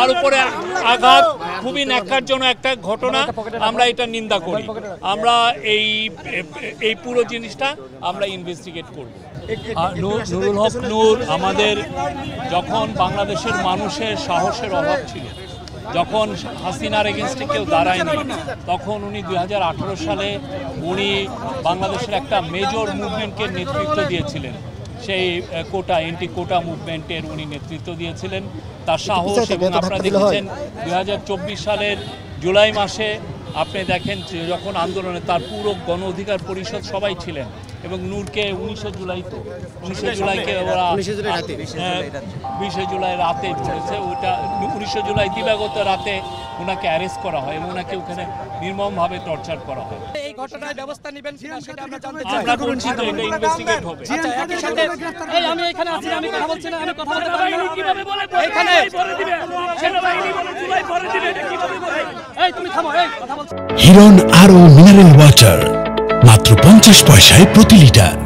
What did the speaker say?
তার উপরে আঘাত খুবই ন্যাক্কারজনক একটা ঘটনা। আমরা এটা নিন্দা করি। আমরা এই পুরো জিনিসটা আমরা ইনভেস্টিগেট করব। নুরুল হক নূর আমাদের যখন বাংলাদেশের মানুষের সাহসের অভাব ছিল, যখন হাসিনার এগেনস্টে কেউ দাঁড়ায়নি, তখন উনি 2018 সালে উনি বাংলাদেশের একটা মেজর মুভমেন্টকে নেতৃত্ব দিয়েছিলেন। সেই কোটা এন্টি কোটা মুভমেন্টের উনি নেতৃত্ব দিয়েছিলেন। তার সাহস এবং আপনারা দেখেছেন 2024 সালের জুলাই মাসে আপনি দেখেন যখন আন্দোলনে তার পুরো গণ অধিকার পরিষদ সবাই ছিলেন এবং নূরকে 19 জুলাইকে ওরা 20 জুলাই রাতে চলেছে, ওইটা 19 জুলাই দিবাগত রাতে ওনাকে অ্যারেস্ট করা হয় এবং ওনাকে ওখানে নির্মমভাবে টর্চার করা হয়। এই ঘটনায় ব্যবস্থা নেবেন কিনা সেটা আমরা জানতে চাই। আমরা বলছি তো এটা ইনভেস্টিগেট হবে। আচ্ছা, একই সাথে এই আমি এখানে আছি, আমি কথা বলছি না, আমি কথা বলতে পারি না। কিভাবে বলে এখানে পরে দিবে সেনাবাহিনী বলে জুলাই পরে দিবে, এটা কিভাবে বলে? এই তুমি থামো, এই কথা বলছো। হিরন আরও মিনারেল ওয়াটার মাত্র 50 পয়সায় প্রতি লিটার।